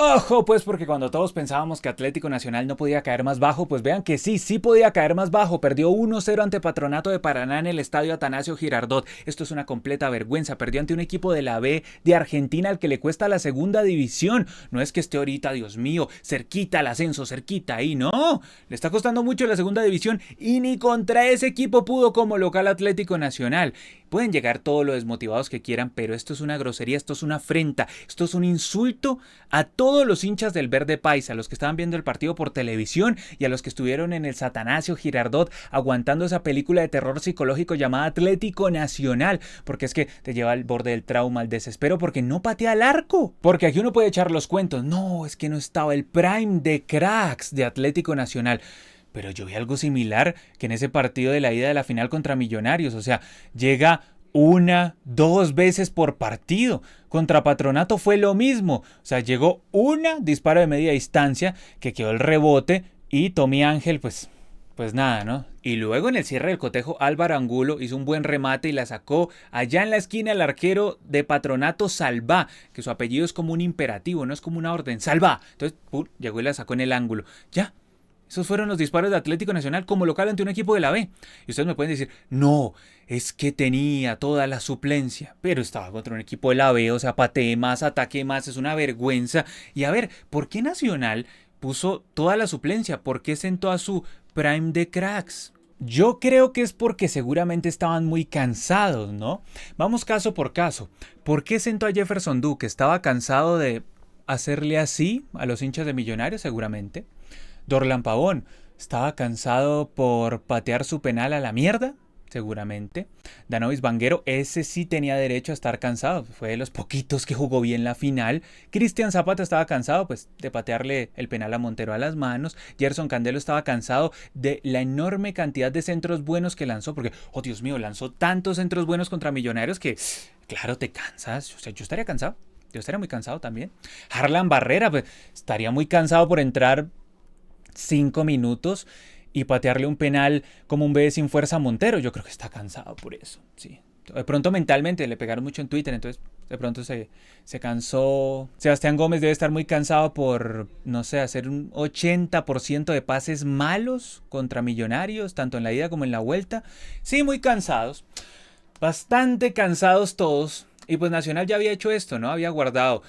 Ojo, pues porque cuando todos pensábamos que Atlético Nacional no podía caer más bajo, pues vean que sí podía caer más bajo. Perdió 1-0 ante Patronato de Paraná en el estadio Atanasio Girardot. Esto es una completa vergüenza. Perdió ante un equipo de la B de Argentina al que le cuesta la segunda división. No es que esté ahorita, Dios mío, cerquita el ascenso, cerquita ahí, no. Le está costando mucho la segunda división y ni contra ese equipo pudo como local Atlético Nacional. Pueden llegar todos los desmotivados que quieran, pero esto es una grosería, esto es una afrenta, esto es un insulto a todos los hinchas del Verde Paisa, a los que estaban viendo el partido por televisión y a los que estuvieron en el Atanasio Girardot aguantando esa película de terror psicológico llamada Atlético Nacional, porque es que te lleva al borde del trauma, al desespero, porque no patea al arco. Porque aquí uno puede echar los cuentos, no, es que no estaba el prime de cracks de Atlético Nacional. Pero yo vi algo similar que en ese partido de la ida de la final contra Millonarios. O sea, llega 1-2 veces por partido. Contra Patronato fue lo mismo. O sea, llegó disparo de media distancia que quedó el rebote y Tommy Ángel, pues nada, ¿no? Y luego en el cierre del cotejo, Álvaro Angulo hizo un buen remate y la sacó allá en la esquina el arquero de Patronato, Salvá, que su apellido es como un imperativo, no es como una orden. Salvá. Entonces, llegó y la sacó en el ángulo. Ya. Esos fueron los disparos de Atlético Nacional como local ante un equipo de la B. Y ustedes me pueden decir, no, es que tenía toda la suplencia, pero estaba contra un equipo de la B, o sea, patee más, ataque más, es una vergüenza. Y a ver, ¿por qué Nacional puso toda la suplencia? ¿Por qué sentó a su prime de cracks? Yo creo que es porque seguramente estaban muy cansados, ¿no? Vamos caso por caso. ¿Por qué sentó a Jefferson Duque? ¿Estaba cansado de hacerle así a los hinchas de Millonarios? Seguramente. Dorlan Pavón estaba cansado por patear su penal a la mierda, seguramente. Danovis Vanguero, ese sí tenía derecho a estar cansado, fue de los poquitos que jugó bien la final. Cristian Zapata estaba cansado pues de patearle el penal a Montero a las manos. Gerson Candelo estaba cansado de la enorme cantidad de centros buenos que lanzó, porque, oh Dios mío, lanzó tantos centros buenos contra Millonarios que, claro, te cansas. O sea, yo estaría cansado, yo estaría muy cansado también. Harlan Barrera, pues, estaría muy cansado por entrar 5 minutos y patearle un penal como un bebé sin fuerza a Montero. Yo creo que está cansado por eso, sí. De pronto mentalmente le pegaron mucho en Twitter, entonces de pronto se cansó. Sebastián Gómez debe estar muy cansado por, no sé, hacer un 80% de pases malos contra Millonarios, tanto en la ida como en la vuelta. Sí, muy cansados, bastante cansados todos. Y pues Nacional ya había hecho esto, ¿no? Había guardado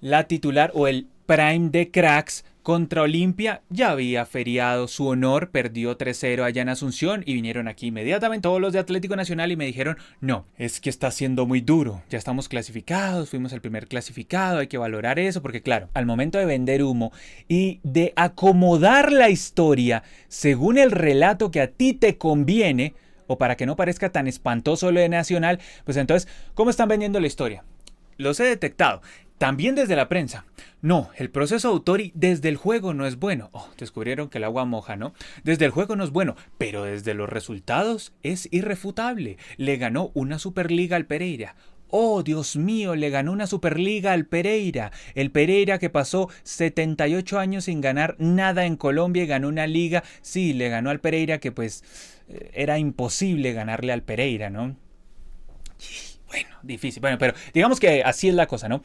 la titular o el prime de cracks contra Olimpia, ya había feriado su honor, perdió 3-0 allá en Asunción y vinieron aquí inmediatamente todos los de Atlético Nacional y me dijeron, no, es que está siendo muy duro, ya estamos clasificados, fuimos el primer clasificado, hay que valorar eso, porque claro, al momento de vender humo y de acomodar la historia según el relato que a ti te conviene, o para que no parezca tan espantoso lo de Nacional, pues entonces, ¿cómo están vendiendo la historia? Los he detectado. También desde la prensa. No, el proceso Autori desde el juego no es bueno. Oh, descubrieron que el agua moja, ¿no? Desde el juego no es bueno, pero desde los resultados es irrefutable. Le ganó una Superliga al Pereira. Oh, Dios mío, le ganó una Superliga al Pereira. El Pereira que pasó 78 años sin ganar nada en Colombia y ganó una liga. Sí, le ganó al Pereira que pues era imposible ganarle al Pereira, ¿no? Bueno, difícil. Bueno, pero digamos que así es la cosa, ¿no?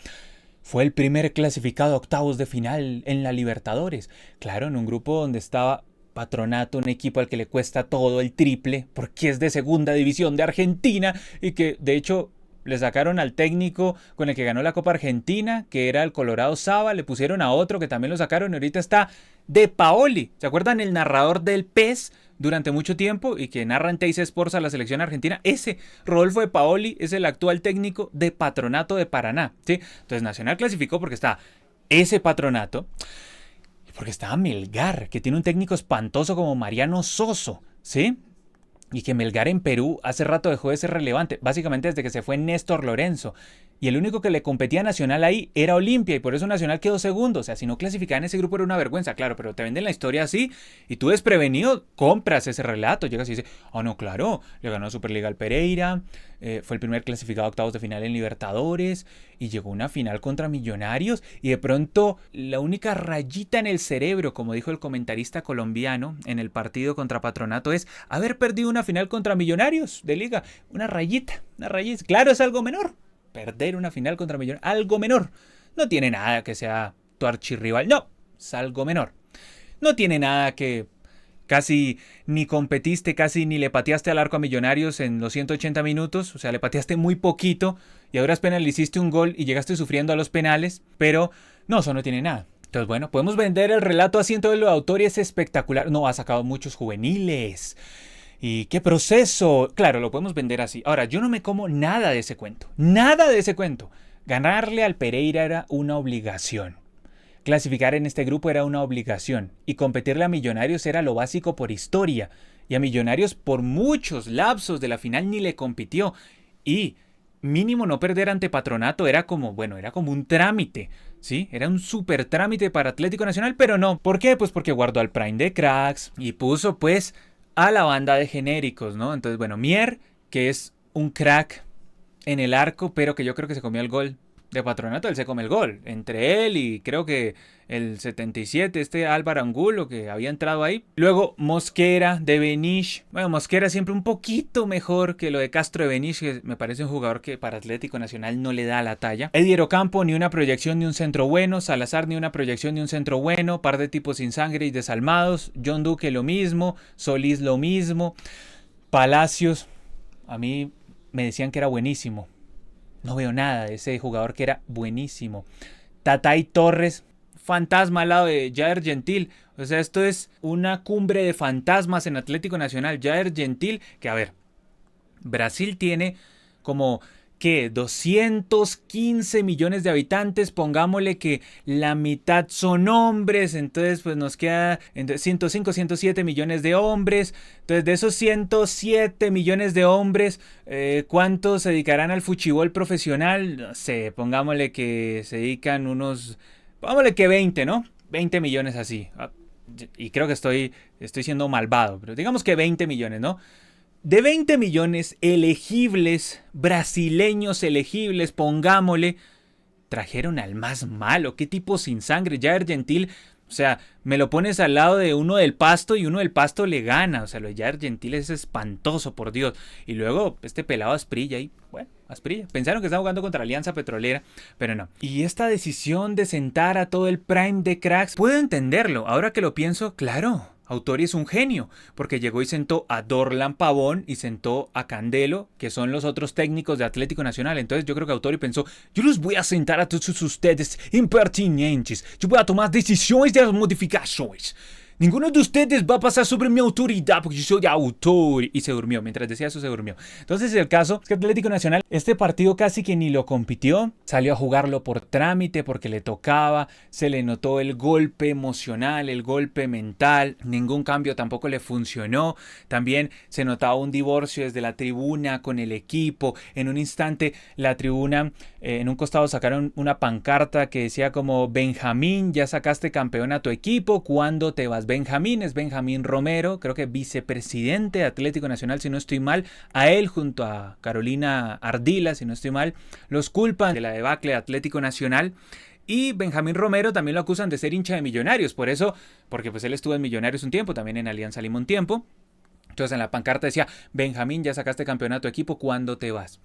Fue el primer clasificado a octavos de final en la Libertadores. Claro, en un grupo donde estaba Patronato, un equipo al que le cuesta todo el triple, porque es de segunda división de Argentina y que de hecho le sacaron al técnico con el que ganó la Copa Argentina, que era el Colorado Saba, le pusieron a otro que también lo sacaron y ahorita está De Paoli. ¿Se acuerdan el narrador del PES durante mucho tiempo y que narra en Teis Sports a la selección argentina? Ese Rodolfo De Paoli es el actual técnico de Patronato de Paraná, ¿sí? Entonces Nacional clasificó porque está ese Patronato y porque está Melgar, que tiene un técnico espantoso como Mariano Soso, ¿sí? Y que Melgar en Perú hace rato dejó de ser relevante, básicamente desde que se fue Néstor Lorenzo. Y el único que le competía a Nacional ahí era Olimpia, y por eso Nacional quedó segundo. O sea, si no clasificaba en ese grupo era una vergüenza, claro, pero te venden la historia así, y tú desprevenido compras ese relato. Llegas y dices, oh no, claro, le ganó Superliga al Pereira, fue el primer clasificado a octavos de final en Libertadores, y llegó a una final contra Millonarios, y de pronto la única rayita en el cerebro, como dijo el comentarista colombiano en el partido contra Patronato, es haber perdido una final contra Millonarios de Liga. Una rayita, una rayita. Claro, es algo menor. Perder una final contra Millonarios, algo menor. No tiene nada que sea tu archirrival. No, es algo menor. No tiene nada que... Casi ni competiste, casi ni le pateaste al arco a Millonarios en los 180 minutos. O sea, le pateaste muy poquito y a duras penas le hiciste un gol y llegaste sufriendo a los penales. Pero no, eso no tiene nada. Entonces, bueno, podemos vender el relato así. Entonces, lo de Autori es espectacular. No, ha sacado muchos juveniles. ¿Y qué proceso? Claro, lo podemos vender así. Ahora, yo no me como nada de ese cuento. Nada de ese cuento. Ganarle al Pereira era una obligación. Clasificar en este grupo era una obligación y competirle a Millonarios era lo básico por historia. Y a Millonarios por muchos lapsos de la final ni le compitió. Y mínimo no perder ante Patronato era como, bueno, era como un trámite. Sí, era un súper trámite para Atlético Nacional, pero no. ¿Por qué? Pues porque guardó al Prime de cracks y puso pues a la banda de genéricos, ¿no? Entonces, bueno, Mier, que es un crack en el arco, pero que yo creo que se comió el gol de Patronato. Él se come el gol, entre él y creo que el 77, Álvaro Angulo que había entrado ahí. Luego Mosquera de Benich. Bueno, Mosquera siempre un poquito mejor que lo de Castro de Benich, que me parece un jugador que para Atlético Nacional no le da la talla. Edier Ocampo, ni una proyección ni un centro bueno. Salazar, ni una proyección ni un centro bueno. Par de tipos sin sangre y desalmados. John Duque lo mismo. Solís lo mismo. Palacios, a mí me decían que era buenísimo. No veo nada de ese jugador que era buenísimo. Tatay Torres, fantasma al lado de Jair Gentil. O sea, esto es una cumbre de fantasmas en Atlético Nacional. Jair Gentil, que a ver, Brasil tiene como... ¿qué? 215 millones de habitantes, pongámosle que la mitad son hombres, entonces pues nos queda 105, 107 millones de hombres. Entonces de esos 107 millones de hombres, ¿cuántos se dedicarán al fuchibol profesional? No sé, pongámosle que se dedican unos, pongámosle que 20, ¿no? 20 millones así. Y creo que estoy siendo malvado, pero digamos que 20 millones, ¿no? De 20 millones elegibles, brasileños elegibles, pongámosle, trajeron al más malo. ¿Qué tipo sin sangre? Jair Gentil, o sea, me lo pones al lado de uno del Pasto y uno del Pasto le gana. O sea, lo de Jair Gentil es espantoso, por Dios. Y luego este pelado Asprilla ahí, bueno, Asprilla. Pensaron que estaba jugando contra Alianza Petrolera, pero no. Y esta decisión de sentar a todo el prime de cracks, puedo entenderlo. Ahora que lo pienso, claro. Autori es un genio, porque llegó y sentó a Dorlan Pavón y sentó a Candelo, que son los otros técnicos de Atlético Nacional. Entonces yo creo que Autori pensó, yo los voy a sentar a todos ustedes impertinentes, yo voy a tomar decisiones de modificaciones. Ninguno de ustedes va a pasar sobre mi autoridad porque yo soy autor. Y se durmió. Mientras decía eso, se durmió. Entonces, el caso es que Atlético Nacional, este partido casi que ni lo compitió. Salió a jugarlo por trámite porque le tocaba. Se le notó el golpe emocional, el golpe mental. Ningún cambio tampoco le funcionó. También se notaba un divorcio desde la tribuna con el equipo. En un instante, la tribuna, en un costado sacaron una pancarta que decía como: Benjamín, ya sacaste campeón a tu equipo. ¿Cuándo te vas? Benjamín es Benjamín Romero, creo que vicepresidente de Atlético Nacional, si no estoy mal. A él junto a Carolina Ardila, si no estoy mal, los culpan de la debacle de Atlético Nacional. Y Benjamín Romero también lo acusan de ser hincha de Millonarios, por eso, porque pues él estuvo en Millonarios un tiempo, también en Alianza Lima un tiempo. Entonces en la pancarta decía: Benjamín, ya sacaste campeón a tu equipo, ¿cuándo te vas?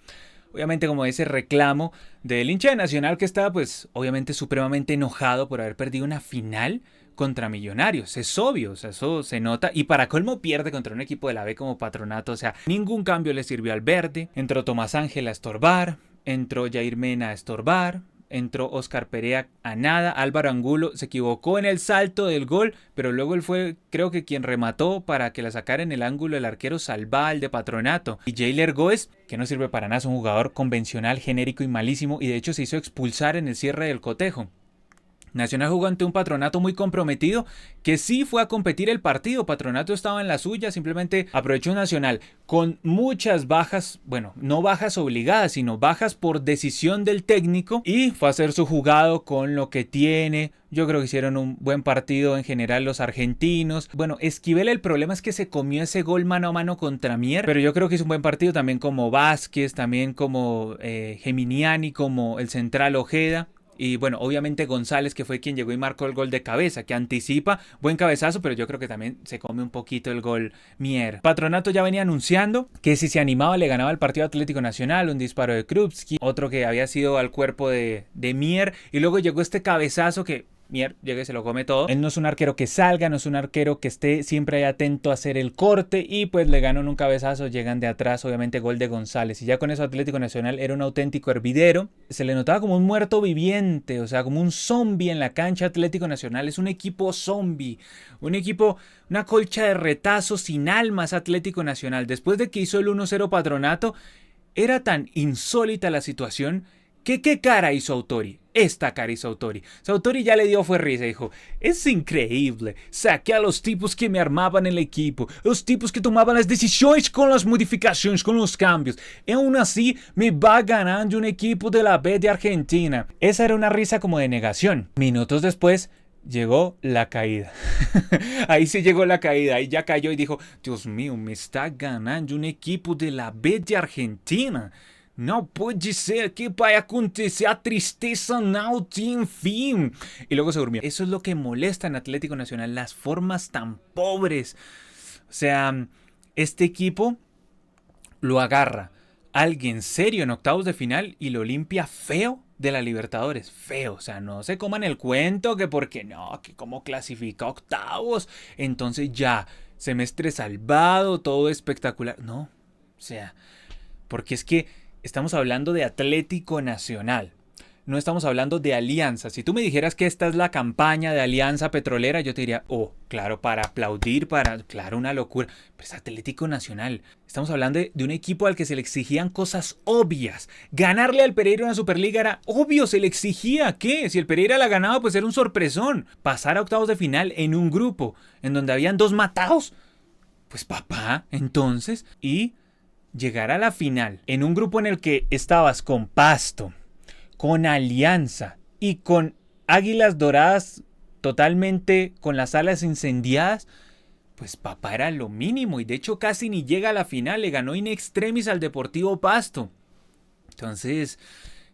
Obviamente como ese reclamo del hincha de Nacional que estaba pues obviamente supremamente enojado por haber perdido una final contra Millonarios. Es obvio, o sea, eso se nota. Y para colmo pierde contra un equipo de la B como Patronato. O sea, ningún cambio le sirvió al verde. Entró Tomás Ángel a estorbar. Entró Jair Mena a estorbar. Entró Oscar Perea a nada. Álvaro Angulo se equivocó en el salto del gol, pero luego él fue, creo que quien remató para que la sacara en el ángulo el arquero Salval de Patronato. Y Jailer Góez, que no sirve para nada, es un jugador convencional, genérico y malísimo, y de hecho se hizo expulsar en el cierre del cotejo. Nacional jugó ante un Patronato muy comprometido que sí fue a competir el partido. Patronato estaba en la suya, simplemente aprovechó Nacional con muchas bajas, bueno, no bajas obligadas, sino bajas por decisión del técnico, y fue a hacer su jugado con lo que tiene. Yo creo que hicieron un buen partido en general los argentinos. Bueno, Esquivel, el problema es que se comió ese gol mano a mano contra Mier, pero yo creo que hizo un buen partido también como Vázquez, también como Geminiani, como el central Ojeda. Y bueno, obviamente González, que fue quien llegó y marcó el gol de cabeza, que anticipa, buen cabezazo, pero yo creo que también se come un poquito el gol Mier. Patronato ya venía anunciando que si se animaba le ganaba el partido Atlético Nacional, un disparo de Krupski, otro que había sido al cuerpo de Mier, y luego llegó este cabezazo que llega y se lo come todo. Él no es un arquero que salga, no es un arquero que esté siempre ahí atento a hacer el corte y pues le ganan un cabezazo, llegan de atrás, obviamente gol de González. Y ya con eso Atlético Nacional era un auténtico hervidero. Se le notaba como un muerto viviente, o sea, como un zombie en la cancha. Atlético Nacional es un equipo zombie, un equipo, una colcha de retazos sin almas. Atlético Nacional, después de que hizo el 1-0 Patronato, era tan insólita la situación que ¿qué cara hizo Autori? Esta cara hizo Autori. Autori ya le dio fue risa, dijo, es increíble, saqué a los tipos que me armaban el equipo, los tipos que tomaban las decisiones con las modificaciones, con los cambios, y aún así me va ganando un equipo de la B de Argentina. Esa era una risa como de negación. Minutos después llegó la caída. Ahí sí llegó la caída, ahí ya cayó y dijo, Dios mío, me está ganando un equipo de la B de Argentina. No puede ser, que vaya a acontecer, a tristeza no tiene fin. Y luego se durmió. Eso es lo que molesta en Atlético Nacional, las formas tan pobres. O sea, este equipo lo agarra alguien serio en octavos de final y lo limpia feo de la Libertadores. Feo, o sea, no se coman el cuento que porque no, que como clasifica octavos, entonces ya, semestre salvado, todo espectacular. No, o sea, porque es que estamos hablando de Atlético Nacional. No estamos hablando de Alianza. Si tú me dijeras que esta es la campaña de Alianza Petrolera, yo te diría, oh, claro, para aplaudir, claro, una locura. Pero es Atlético Nacional. Estamos hablando de un equipo al que se le exigían cosas obvias. Ganarle al Pereira en la Superliga era obvio, se le exigía. ¿Qué? Si el Pereira la ganaba, pues era un sorpresón. Pasar a octavos de final en un grupo en donde habían 2 matados. Pues papá, entonces, y llegar a la final en un grupo en el que estabas con Pasto, con Alianza y con Águilas Doradas totalmente con las alas incendiadas, pues papá era lo mínimo y de hecho casi ni llega a la final, le ganó in extremis al Deportivo Pasto. Entonces,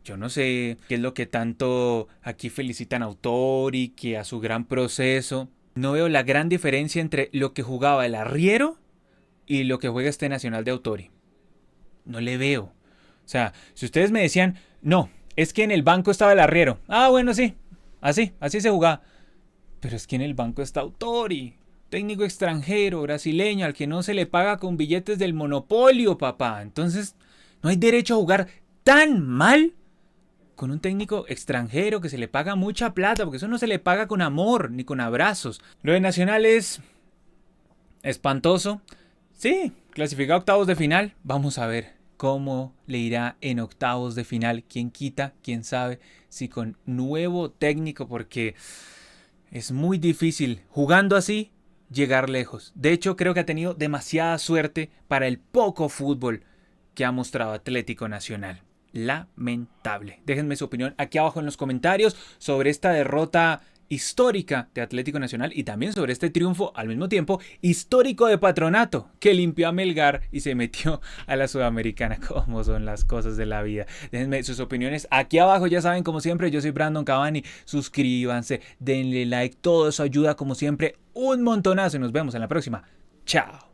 yo no sé qué es lo que tanto aquí felicitan a Autori, que a su gran proceso. No veo la gran diferencia entre lo que jugaba el Arriero y lo que juega este Nacional de Autori. No le veo. O sea, si ustedes me decían, no, es que en el banco estaba el Arriero. Ah, bueno, sí. Así se jugaba. Pero es que en el banco está Autori, técnico extranjero, brasileño, al que no se le paga con billetes del monopolio, papá. Entonces, no hay derecho a jugar tan mal con un técnico extranjero que se le paga mucha plata, porque eso no se le paga con amor ni con abrazos. Lo de Nacional es espantoso. Sí, clasificado a octavos de final. Vamos a ver cómo le irá en octavos de final. ¿Quién quita? ¿Quién sabe? Si con nuevo técnico, porque es muy difícil jugando así llegar lejos. De hecho, creo que ha tenido demasiada suerte para el poco fútbol que ha mostrado Atlético Nacional. Lamentable. Déjenme su opinión aquí abajo en los comentarios sobre esta derrota histórica de Atlético Nacional y también sobre este triunfo al mismo tiempo histórico de Patronato, que limpió a Melgar y se metió a la Sudamericana. Cómo son las cosas de la vida. Déjenme sus opiniones aquí abajo. Ya saben, como siempre, yo soy Brandon Cavani. Suscríbanse, denle like, todo eso ayuda como siempre un montonazo y nos vemos en la próxima. Chao.